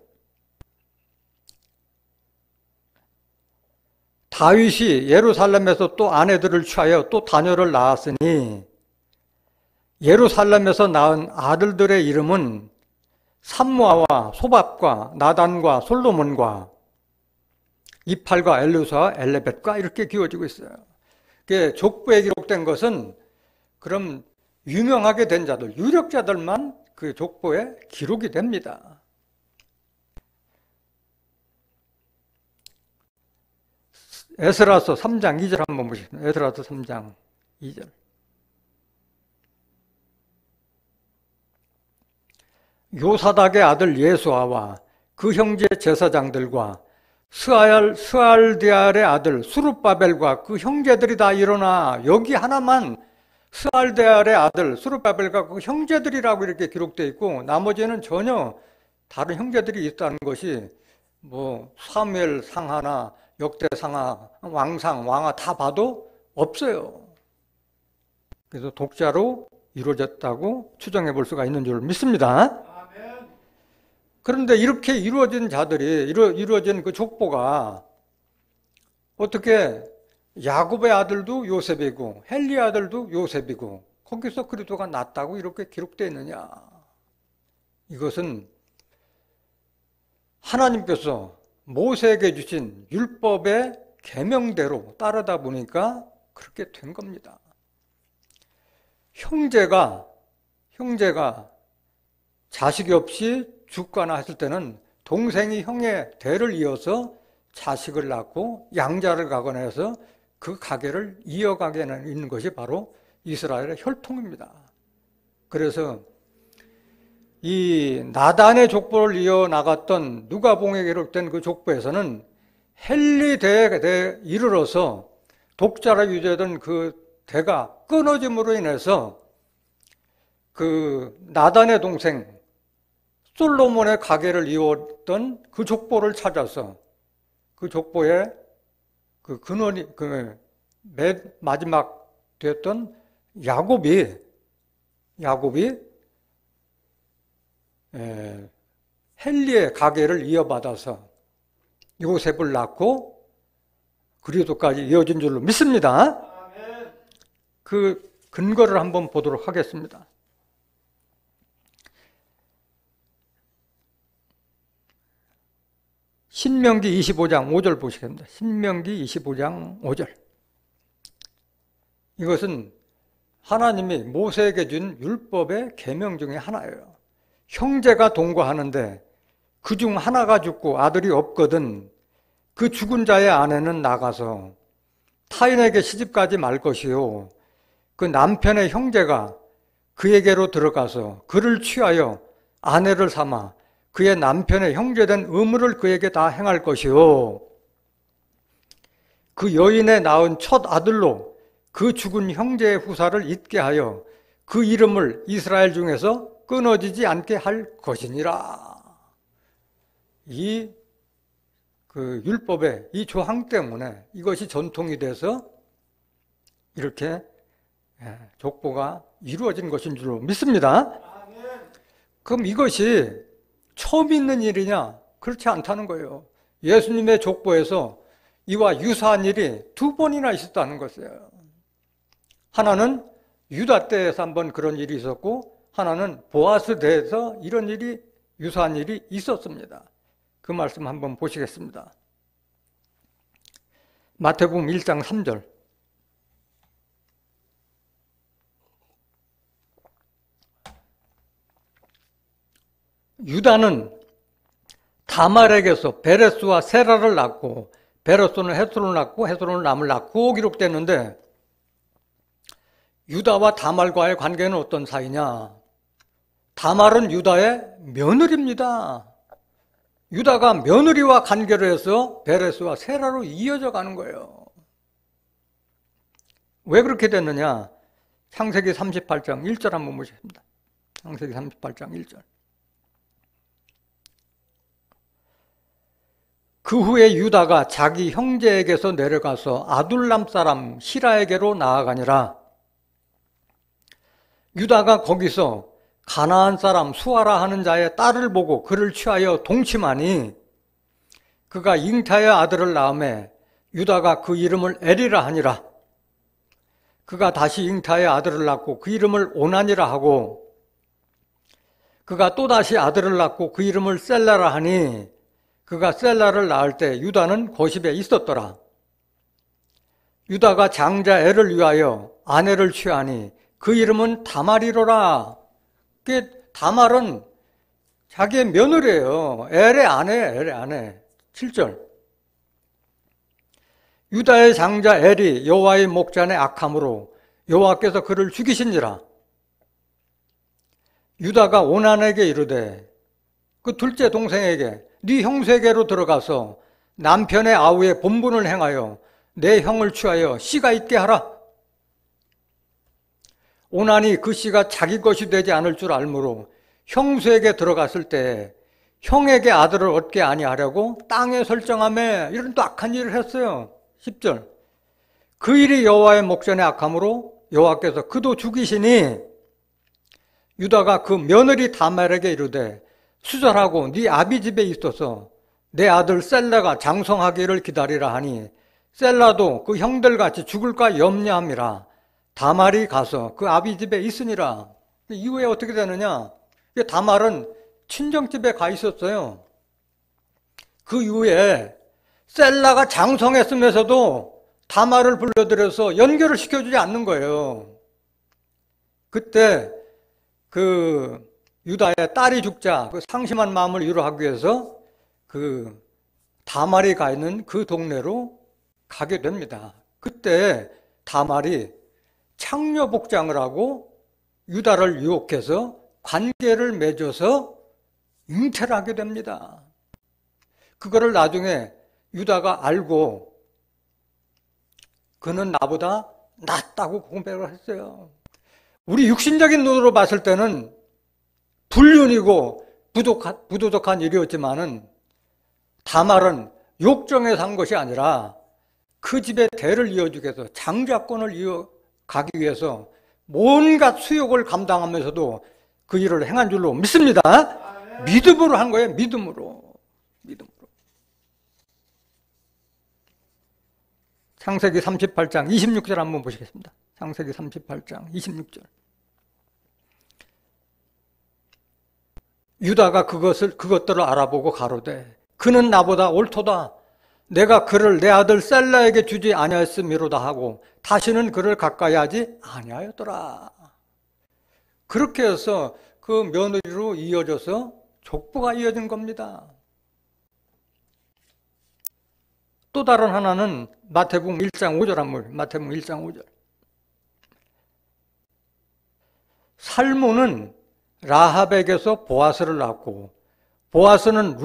[SPEAKER 1] 다윗이 예루살렘에서 또 아내들을 취하여 또 자녀를 낳았으니 예루살렘에서 낳은 아들들의 이름은 삼무아와 소밥과 나단과 솔로몬과 이팔과 엘루사와 엘레벳과 이렇게 기워지고 있어요. 족보에 기록된 것은 그럼 유명하게 된 자들, 유력자들만 그 족보에 기록이 됩니다. 에스라서 3장 2절 한번 보시겠습니다. 에스라서 3장 2절. 요사닥의 아들 예수아와 그 형제 제사장들과 스알디알의 아들 수룹바벨과 그 형제들이 다 일어나, 여기 하나만 스알디알의 아들 수룹바벨과 그 형제들이라고 이렇게 기록되어 있고 나머지는 전혀 다른 형제들이 있다는 것이 뭐 사무엘 상하나 역대상하, 왕상, 왕하 다 봐도 없어요. 그래서 독자로 이루어졌다고 추정해 볼 수가 있는 줄 믿습니다. 그런데 이렇게 이루어진 자들이, 이루어진 그 족보가 어떻게 야곱의 아들도 요셉이고 헬리의 아들도 요셉이고 거기서 그리스도가 났다고 이렇게 기록되어 있느냐? 이것은 하나님께서 모세에게 주신 율법의 계명대로 따르다 보니까 그렇게 된 겁니다. 형제가 자식이 없이 죽거나 했을 때는 동생이 형의 대를 이어서 자식을 낳고 양자를 가거나 해서 그 가계를 이어가게 있는 것이 바로 이스라엘의 혈통입니다. 그래서 이 나단의 족보를 이어나갔던 누가복음에 기록된 그 족보에서는 헬리 대에 이르러서 독자로 유지되던 그 대가 끊어짐으로 인해서 그 나단의 동생 솔로몬의 가계를 이었던 그 족보를 찾아서 그 족보에 그 근원이, 맨 마지막 되었던 야곱이 헬리의 가계를 이어받아서 요셉을 낳고 그리스도까지 이어진 줄로 믿습니다. 그 근거를 한번 보도록 하겠습니다. 신명기 25장 5절 보시겠습니다. 신명기 25장 5절. 이것은 하나님이 모세에게 준 율법의 계명 중에 하나예요. 형제가 동거하는데 그중 하나가 죽고 아들이 없거든 그 죽은 자의 아내는 나가서 타인에게 시집가지 말 것이요 그 남편의 형제가 그에게로 들어가서 그를 취하여 아내를 삼아 그의 남편의 형제된 의무를 그에게 다 행할 것이요 그 여인의 낳은 첫 아들로 그 죽은 형제의 후사를 잊게 하여 그 이름을 이스라엘 중에서 끊어지지 않게 할 것이니라. 이 그 율법의 이 조항 때문에 이것이 전통이 돼서 이렇게 족보가 이루어진 것인 줄로 믿습니다. 그럼 이것이 처음 있는 일이냐? 그렇지 않다는 거예요. 예수님의 족보에서 이와 유사한 일이 2번이나 있었다는 것이에요. 하나는 유다 때에서 한번 그런 일이 있었고 하나는 보아스 때에서 이런 일이 유사한 일이 있었습니다. 그 말씀 한번 보시겠습니다. 마태복음 1장 3절. 유다는 다말에게서 베레스와 세라를 낳고 베레스는 헤스론을 낳고 헤스론은 남을 낳고 기록됐는데 유다와 다말과의 관계는 어떤 사이냐? 다말은 유다의 며느리입니다. 유다가 며느리와 관계를 해서 베레스와 세라로 이어져 가는 거예요. 왜 그렇게 됐느냐? 창세기 38장 1절 한번 보시겠습니다. 창세기 38장 1절. 그 후에 유다가 자기 형제에게서 내려가서 아둘람 사람 히라에게로 나아가니라. 유다가 거기서 가나안 사람 수아라 하는 자의 딸을 보고 그를 취하여 동침하니 그가 잉타의 아들을 낳음에 유다가 그 이름을 에리라 하니라. 그가 다시 잉타의 아들을 낳고 그 이름을 오난이라 하고 그가 또다시 아들을 낳고 그 이름을 셀라라 하니 그가 셀라를 낳을 때 유다는 고십에 있었더라. 유다가 장자 엘을 위하여 아내를 취하니 그 이름은 다말이로라. 다말은 자기의 며느리예요. 엘의 아내예요. 엘의 아내. 7절. 유다의 장자 엘이 여호와의 목전에 악함으로 여호와께서 그를 죽이신지라. 유다가 오난에게 이르되 그 둘째 동생에게 네 형세게로 들어가서 남편의 아우의 본분을 행하여 내 형을 취하여 씨가 있게 하라. 오난이 그 씨가 자기 것이 되지 않을 줄 알므로 형수에게 들어갔을 때 형에게 아들을 얻게 아니하려고 땅에 설정하며 이런 또 악한 일을 했어요. 10절. 그 일이 여호와의 목전에 악함으로 여호와께서 그도 죽이시니 유다가 그 며느리 다말에게 이르되 수절하고 네 아비 집에 있어서 내 아들 셀라가 장성하기를 기다리라 하니 셀라도 그 형들같이 죽을까 염려함이라. 다말이 가서 그 아비 집에 있으니라. 이후에 어떻게 되느냐? 다말은 친정집에 가 있었어요. 그 이후에 셀라가 장성했으면서도 다말을 불러들여서 연결을 시켜주지 않는 거예요. 그때 그 유다의 딸이 죽자 그 상심한 마음을 위로하기 위해서 그 다말이 가 있는 그 동네로 가게 됩니다. 그때 다말이 창녀 복장을 하고 유다를 유혹해서 관계를 맺어서 잉태를 하게 됩니다. 그거를 나중에 유다가 알고 그는 나보다 낫다고 고백을 했어요. 우리 육신적인 눈으로 봤을 때는 불륜이고 부도덕한 일이었지만은 다말은 욕정에서 한 것이 아니라 그 집의 대를 이어주기 위해서 장자권을 이어가기 위해서 온갖 수욕을 감당하면서도 그 일을 행한 줄로 믿습니다. 믿음으로 한 거예요. 믿음으로. 창세기 38장 26절 한번 보시겠습니다. 창세기 38장 26절. 유다가 그것들을 알아보고 가로되 그는 나보다 옳도다. 내가 그를 내 아들 셀라에게 주지 아니하였음이로다 하고 다시는 그를 가까이 하지 아니하였더라. 그렇게 해서 그 며느리로 이어져서 족보가 이어진 겁니다. 또 다른 하나는 마태복음 1장 5절 한번 마태복음 1장 5절. 살모는 라합에게서 보아스를 낳고 보아스는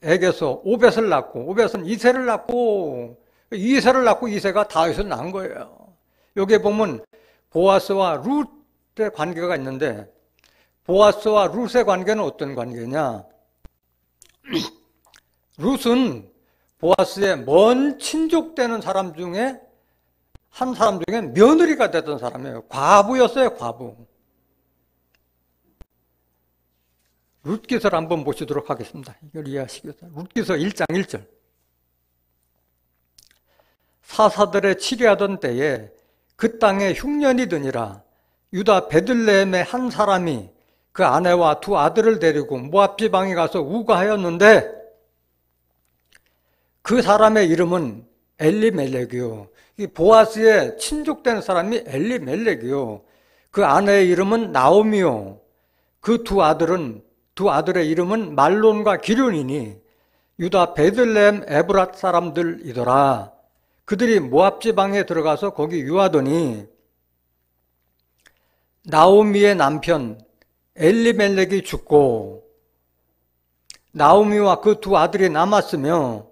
[SPEAKER 1] 룻에게서 오벳을 낳고 오벳은 이새를 낳고 이새가 다윗을 낳은 거예요. 여기에 보면 보아스와 룻의 관계가 있는데 보아스와 룻의 관계는 어떤 관계냐? 룻은 보아스의 먼 친족되는 사람 중에 한 사람 중에 며느리가 됐던 사람이에요. 과부였어요, 과부. 룻기서를 한번 보시도록 하겠습니다. 이걸 이해하시기 위해서. 룻기서 1장 1절. 사사들의 치리하던 때에 그 땅에 흉년이 드니라. 유다 베들레헴의 한 사람이 그 아내와 두 아들을 데리고 모압 지방에 가서 우거하였는데 그 사람의 이름은 엘리멜렉이요. 이 보아스의 친족된 사람이 엘리멜렉이요. 그 아내의 이름은 나오미요. 그 두 아들의 이름은 말론과 기륜이니 유다 베들레헴 에브랏 사람들이더라. 그들이 모압 지방에 들어가서 거기 유하더니 나오미의 남편 엘리멜렉이 죽고 나오미와 그 두 아들이 남았으며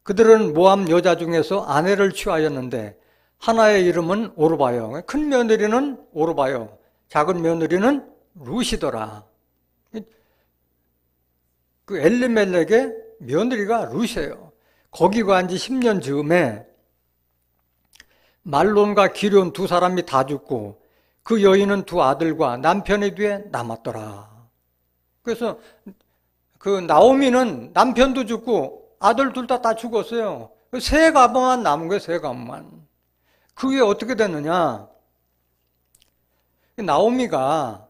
[SPEAKER 1] 그들은 모압 여자 중에서 아내를 취하였는데 하나의 이름은 오르바요. 큰 며느리는 오르바요. 작은 며느리는 룻이더라. 그 엘리멜렉의 며느리가 룻이에요. 거기 간 지 10년 즈음에 말론과 기럨 두 사람이 다 죽고 그 여인은 두 아들과 남편의 뒤에 남았더라. 그래서 그 나오미는 남편도 죽고 아들 둘 다 죽었어요. 세 가문만 남은 거예요. 세 가문만. 그게 어떻게 됐느냐? 나오미가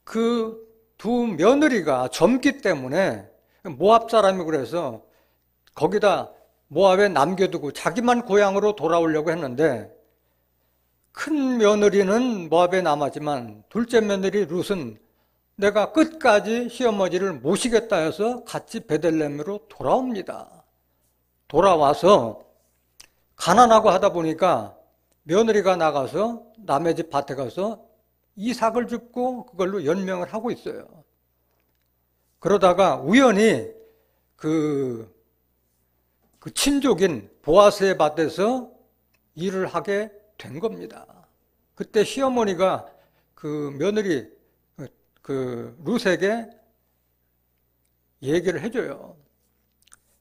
[SPEAKER 1] 그 두 며느리가 젊기 때문에 모압 사람이 그래서 거기다 모압에 남겨두고 자기만 고향으로 돌아오려고 했는데 큰 며느리는 모압에 남았지만 둘째 며느리 룻은 내가 끝까지 시어머니를 모시겠다 해서 같이 베들레헴으로 돌아옵니다. 돌아와서 가난하고 하다 보니까 며느리가 나가서 남의 집 밭에 가서 이삭을 줍고 그걸로 연명을 하고 있어요. 그러다가 우연히 그 친족인 보아스의 밭에서 일을 하게 된 겁니다. 그때 시어머니가 그 며느리 그 룻에게 얘기를 해줘요.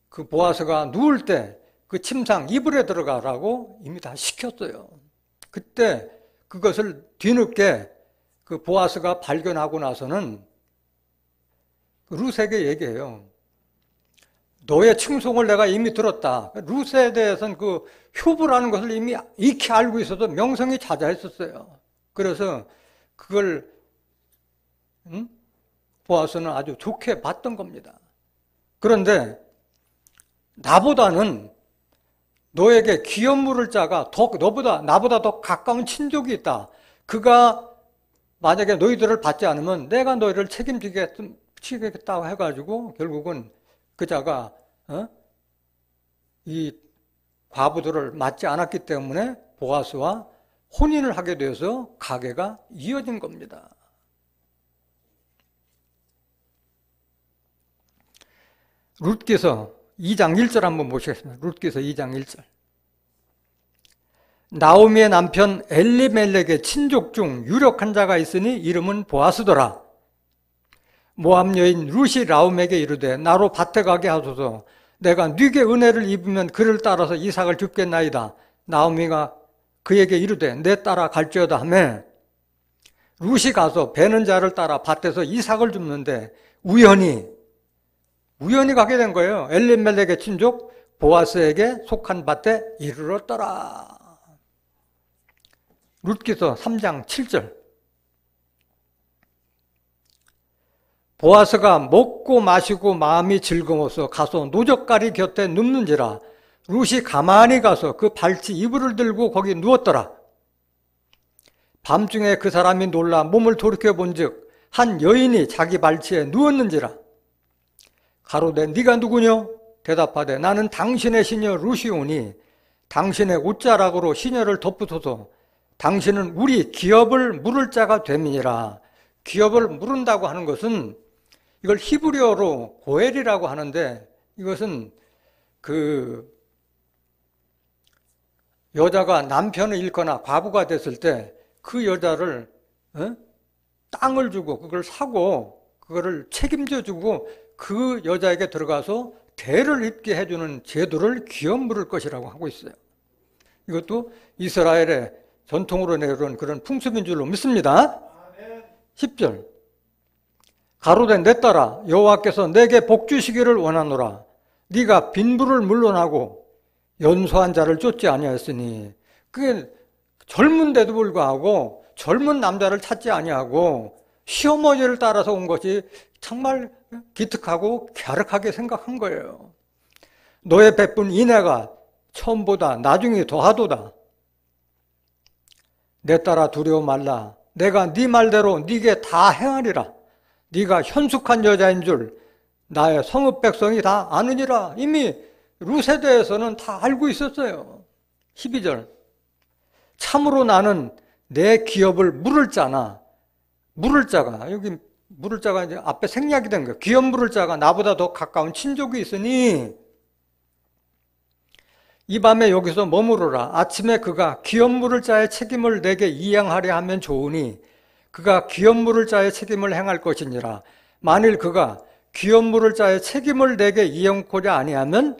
[SPEAKER 1] 그 보아스가 누울 때 그 침상 이불에 들어가라고 이미 다 시켰어요. 그때 그것을 뒤늦게 그 보아스가 발견하고 나서는 룻에게 얘기해요. 너의 칭송을 내가 이미 들었다. 룻에 대해서는 그 효부라는 것을 이미 익히 알고 있어도 명성이 자자했었어요. 그래서 그걸 보아스는 아주 좋게 봤던 겁니다. 그런데 나보다는 너에게 기업 물을 자가 나보다 더 가까운 친족이 있다. 그가 만약에 너희들을 받지 않으면 내가 너희를 책임지겠다고 해가지고 결국은 그 자가 이 과부들을 맞지 않았기 때문에 보아스와 혼인을 하게 돼서 가계가 이어진 겁니다. 룻기서 2장 1절 한번 보시겠습니다. 룻기서 2장 1절. 나오미의 남편 엘리멜렉의 친족 중 유력한 자가 있으니 이름은 보아스더라. 모압 여인 룻이 나오미에게 이르되 나로 밭에 가게 하소서. 내가 네게 은혜를 입으면 그를 따라서 이삭을 줍겠나이다. 나오미가 그에게 이르되 내 따라 갈지어다 하며 룻이 가서 베는 자를 따라 밭에서 이삭을 줍는데 우연히 가게 된 거예요. 엘리멜렉의 친족 보아스에게 속한 밭에 이르렀더라. 룻기서 3장 7절. 보아스가 먹고 마시고 마음이 즐거워서 가서 노적가리 곁에 눕는지라 룻이 가만히 가서 그 발치 이불을 들고 거기 누웠더라. 밤중에 그 사람이 놀라 몸을 돌이켜 본즉 한 여인이 자기 발치에 누웠는지라. 가로되 네가 누구뇨? 대답하되 나는 당신의 시녀 룻이오니 당신의 옷자락으로 시녀를 덮으소서. 당신은 우리 기업을 물을 자가 됨이니라. 기업을 물은다고 하는 것은 이걸 히브리어로 고엘이라고 하는데 이것은 그 여자가 남편을 잃거나 과부가 됐을 때 그 여자를 땅을 주고 그걸 사고 그거를 책임져 주고 그 여자에게 들어가서 대를 잇게 해주는 제도를 기업 물을 것이라고 하고 있어요. 이것도 이스라엘의 전통으로 내려온 그런 풍습인 줄로 믿습니다. 10절. 가로되 내 딸아 여호와께서 내게 복 주시기를 원하노라. 네가 빈부를 물론하고 연소한 자를 쫓지 아니하였으니 그게 젊은데도 불구하고 젊은 남자를 찾지 아니하고 시어머니를 따라서 온 것이 정말 기특하고 갸륵하게 생각한 거예요. 너의 베푼 인애가 처음보다 나중에 더하도다. 내 딸아 두려워 말라. 내가 네 말대로 네게 다 행하리라. 네가 현숙한 여자인 줄 나의 성읍 백성이 다 아느니라. 이미 룻에 대해서는 다 알고 있었어요. 12절. 참으로 나는 내 기업을 물을 자나, 물을 자가, 여기 물을 자가 이제 앞에 생략이 된 거예요. 기업 물을 자가 나보다 더 가까운 친족이 있으니 이 밤에 여기서 머무르라. 아침에 그가 기업 물을 자의 책임을 내게 이행하려 하면 좋으니 그가 기업 물을 자의 책임을 행할 것이니라. 만일 그가 기업 물을 자의 책임을 내게 이행코자 아니하면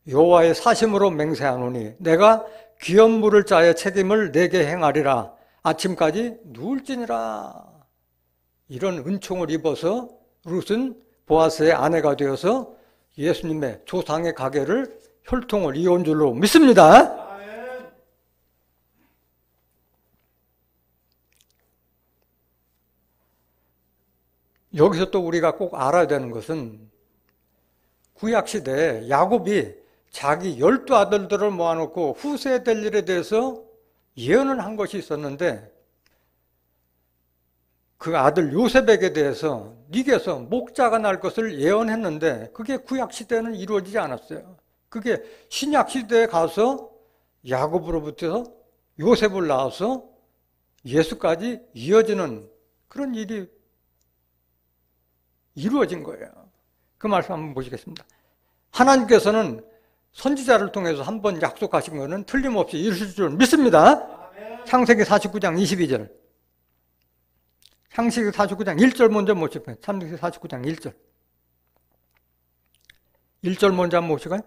[SPEAKER 1] 여호와의 사심으로 맹세하노니 내가 기업 물을 자의 책임을 내게 행하리라. 아침까지 누울지니라. 이런 은총을 입어서 룻은 보아스의 아내가 되어서 예수님의 조상의 가게를 혈통을 이어온 줄로 믿습니다. 여기서 또 우리가 꼭 알아야 되는 것은 구약시대에 야곱이 자기 12아들들을 모아놓고 후세될 일에 대해서 예언을 한 것이 있었는데 그 아들 요셉에게 대해서 네게서 목자가 날 것을 예언했는데 그게 구약시대에는 이루어지지 않았어요. 그게 신약시대에 가서 야곱으로부터 요셉을 낳아서 예수까지 이어지는 그런 일이 이루어진 거예요. 그 말씀 한번 보시겠습니다. 하나님께서는 선지자를 통해서 한번 약속하신 것은 틀림없이 이루실 줄 믿습니다. 창세기 49장 22절. 창세기 49장 1절 먼저 보시고요. 창세기 49장 1절. 1절 먼저 한번 보시고요.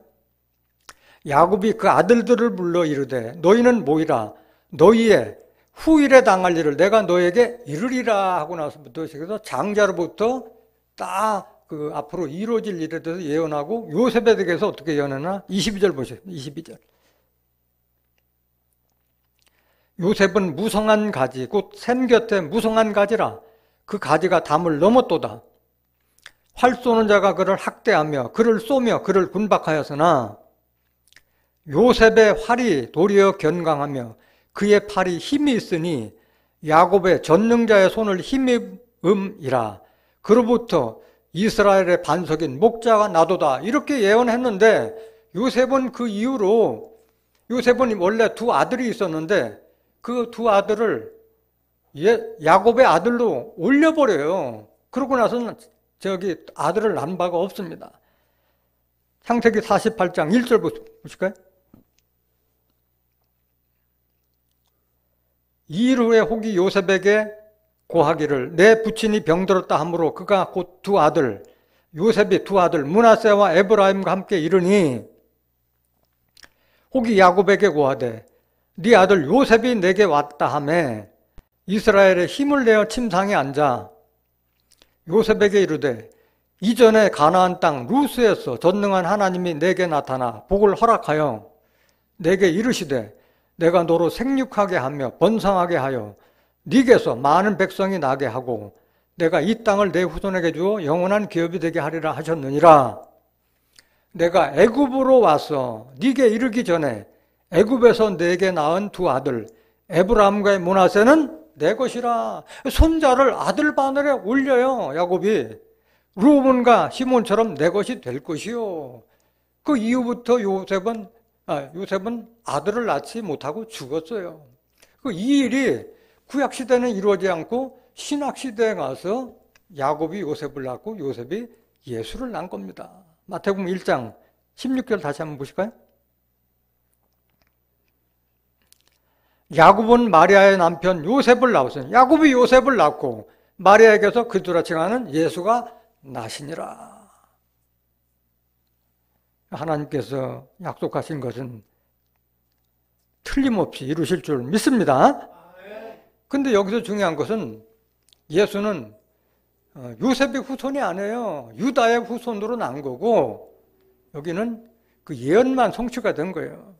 [SPEAKER 1] 야곱이 그 아들들을 불러 이르되 너희는 모이라. 너희의 후일에 당할 일을 내가 너에게 이르리라 하고 나서부터 그래서 장자로부터 딱 그 앞으로 이루어질 일에 대해서 예언하고 요셉에 대해서 어떻게 예언하나 22절 보세요. 22절. 요셉은 무성한 가지 곧 샘 곁에 무성한 가지라. 그 가지가 담을 넘었도다. 활 쏘는 자가 그를 학대하며 그를 쏘며 그를 군박하였으나 요셉의 활이 도리어 견강하며 그의 팔이 힘이 있으니 야곱의 전능자의 손을 힘입음이라. 그로부터 이스라엘의 반석인 목자가 나도다. 이렇게 예언했는데 요셉은 그 이후로 요셉은 원래 두 아들이 있었는데 그 두 아들을 야곱의 아들로 올려버려요. 그러고 나서는 저기 아들을 낳은 바가 없습니다. 창세기 48장 1절 보실까요? 이 일 후에 혹이 요셉에게 고하기를 내 부친이 병들었다 하므로 그가 곧 두 아들 요셉이 두 아들 므낫세와 에브라임과 함께 이르니 혹이 야곱에게 고하되 네 아들 요셉이 내게 왔다 하매 이스라엘의 힘을 내어 침상에 앉아 요셉에게 이르되 이전에 가나안 땅 루스에서 전능한 하나님이 내게 나타나 복을 허락하여 내게 이르시되 내가 너로 생육하게 하며 번성하게 하여 네게서 많은 백성이 나게 하고 내가 이 땅을 내 후손에게 주어 영원한 기업이 되게 하리라 하셨느니라. 내가 애굽으로 와서 네게 이르기 전에 애굽에서 내게 낳은 두 아들 에브라임과 므낫세는 내 것이라. 손자를 아들 바늘에 올려요. 야곱이 루벤과 시몬처럼 내 것이 될 것이요. 그 이후부터 요셉은 아들을 낳지 못하고 죽었어요. 이 일이 구약시대는 이루어지지 않고 신약시대에 가서 야곱이 요셉을 낳고 요셉이 예수를 낳은 겁니다. 마태복음 1장 16절 다시 한번 보실까요? 야곱은 마리아의 남편 요셉을 낳았어요. 야곱이 요셉을 낳고 마리아에게서 그들아 칭하는 예수가 나시니라. 하나님께서 약속하신 것은 틀림없이 이루실 줄 믿습니다. 근데 여기서 중요한 것은 예수는 요셉의 후손이 아니에요. 유다의 후손으로 난 거고 여기는 그 예언만 성취가 된 거예요.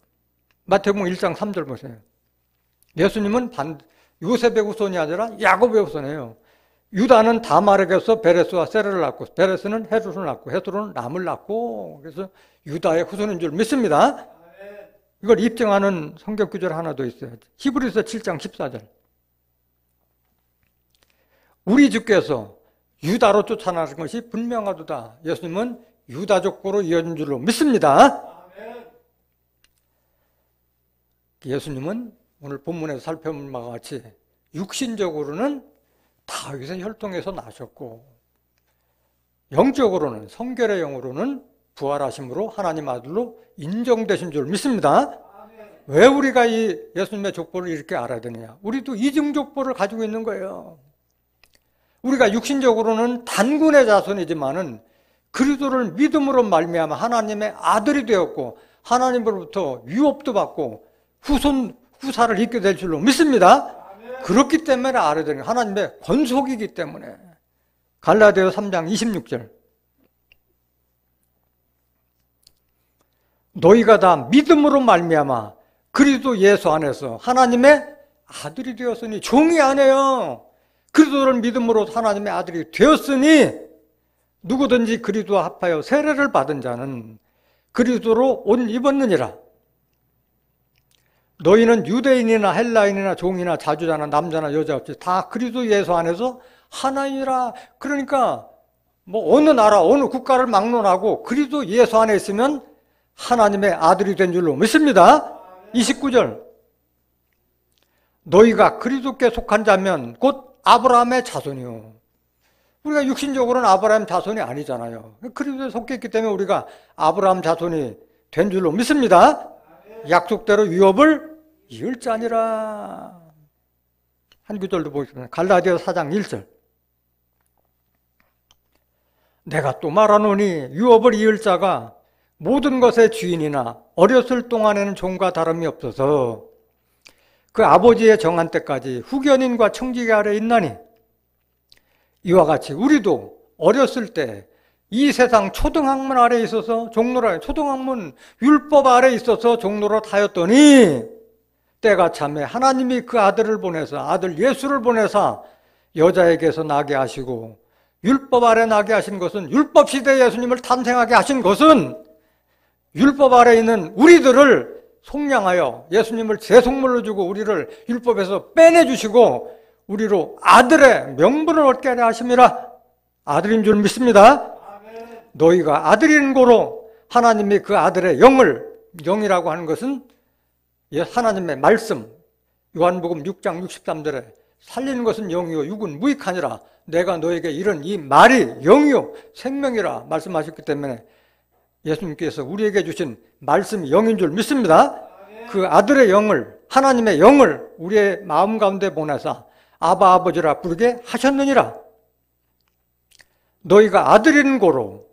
[SPEAKER 1] 마태복음 1장 3절 보세요. 예수님은 요셉의 후손이 아니라 야곱의 후손이에요. 유다는 다말에게서 베레스와 세레를 낳고 베레스는 헤롯을 낳고 헤롯은 람을 낳고 그래서 유다의 후손인 줄 믿습니다. 이걸 입증하는 성경 구절 하나 더 있어요. 히브리서 7장 14절. 우리 주께서 유다로 쫓아나신 것이 분명하도다. 예수님은 유다족보로 이어진 줄로 믿습니다. 예수님은 오늘 본문에서 살펴본 바와 같이 육신적으로는 다윗의 혈통에서 나셨고 영적으로는 성결의 영으로는 부활하심으로 하나님 아들로 인정되신 줄 믿습니다. 왜 우리가 이 예수님의 족보를 이렇게 알아야 되느냐? 우리도 이중 족보를 가지고 있는 거예요. 우리가 육신적으로는 단군의 자손이지만은 그리스도를 믿음으로 말미암아 하나님의 아들이 되었고 하나님으로부터 유업도 받고 후사를 잇게 될 줄로 믿습니다. 그렇기 때문에 알아야 되는 하나님의 권속이기 때문에. 갈라디아 3장 26절. 너희가 다 믿음으로 말미암아 그리스도 예수 안에서 하나님의 아들이 되었으니, 종이 아니에요. 그리스도를 믿음으로 하나님의 아들이 되었으니 누구든지 그리스도와 합하여 세례를 받은 자는 그리스도로 옷 입었느니라. 너희는 유대인이나 헬라인이나 종이나 자주자나 남자나 여자 없이 다 그리스도 예수 안에서 하나이라. 그러니까 뭐 어느 나라 어느 국가를 막론하고 그리스도 예수 안에 있으면 하나님의 아들이 된 줄로 믿습니다. 29절. 너희가 그리스도께 속한 자면 곧 아브라함의 자손이요. 우리가 육신적으로는 아브라함 자손이 아니잖아요. 그리스도에 속했기 때문에 우리가 아브라함 자손이 된 줄로 믿습니다. 약속대로 유업을 이을 자니라. 한 구절도 보겠습니다. 갈라디아 4장 1절. 내가 또 말하노니 유업을 이을 자가 모든 것의 주인이나 어렸을 동안에는 종과 다름이 없어서 그 아버지의 정한 때까지 후견인과 청지기 아래 있나니, 이와 같이 우리도 어렸을 때 이 세상 초등학문 아래 있어서 종노릇, 초등학문 율법 아래 있어서 종노릇 하였더니 때가 참에 하나님이 그 아들을 보내서, 아들 예수를 보내사 여자에게서 나게 하시고, 율법 아래 나게 하신 것은, 율법 시대에 예수님을 탄생하게 하신 것은 율법 아래 있는 우리들을 속량하여 예수님을 제속물로 주고 우리를 율법에서 빼내주시고 우리로 아들의 명분을 얻게 하려 하심이라. 아들인 줄 믿습니다. 너희가 아들인 고로 하나님이 그 아들의 영을, 영이라고 하는 것은 하나님의 말씀, 요한복음 6장 63절에 살리는 것은 영이요 육은 무익하니라. 내가 너에게 이런 이 말이 영이요 생명이라 말씀하셨기 때문에 예수님께서 우리에게 주신 말씀이 영인 줄 믿습니다. 그 아들의 영을, 하나님의 영을 우리의 마음 가운데 보내사 아바 아버지라 부르게 하셨느니라. 너희가 아들인 고로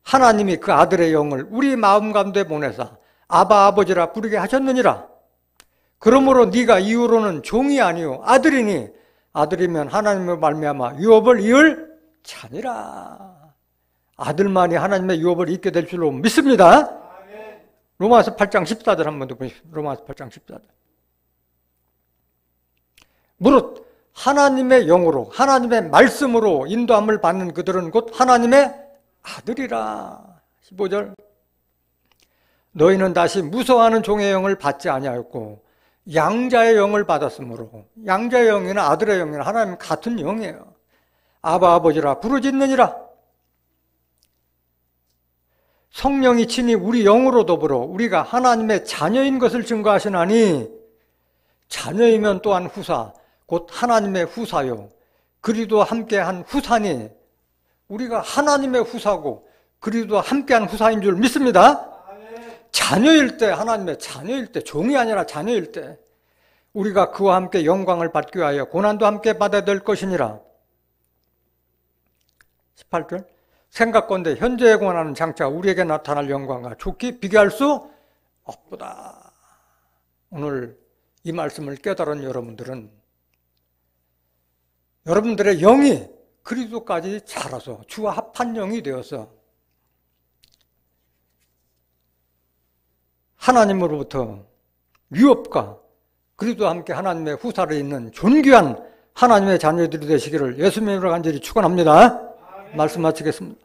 [SPEAKER 1] 하나님이 그 아들의 영을 우리 마음 가운데 보내사 아바 아버지라 부르게 하셨느니라. 그러므로 네가 이후로는 종이 아니요 아들이니 아들이면 하나님의 말미암아 유업을 이을 자니라. 아들만이 하나님의 유업을 잇게 될 줄로 믿습니다. 로마서 8장 14절 한 번 더 보십시오. 로마서 8장 14절. 무릇 하나님의 영으로, 하나님의 말씀으로 인도함을 받는 그들은 곧 하나님의 아들이라. 15절. 너희는 다시 무서워하는 종의 영을 받지 아니하였고 양자의 영을 받았으므로, 양자의 영이나 아들의 영이나 하나님 같은 영이에요. 아바 아버지라 부르짖느니라. 성령이 친히 우리 영으로 더불어 우리가 하나님의 자녀인 것을 증거하시나니, 자녀이면 또한 후사, 곧 하나님의 후사요 그리스도와 함께한 후사니, 우리가 하나님의 후사고 그리스도와 함께한 후사인 줄 믿습니다. 자녀일 때, 하나님의 자녀일 때, 종이 아니라 자녀일 때 우리가 그와 함께 영광을 받기 위하여 고난도 함께 받아야 될 것이니라. 18절. 생각건대 현재의 고난은 장차 우리에게 나타날 영광과 좋게 비교할 수 없도다. 오늘 이 말씀을 깨달은 여러분들은 여러분들의 영이 그리스도까지 자라서 주와 합한 영이 되어서 하나님으로부터 유업과 그리스도와 함께 하나님의 후사를 잇는 존귀한 하나님의 자녀들이 되시기를 예수님으로 간절히 축원합니다. 말씀 마치겠습니다.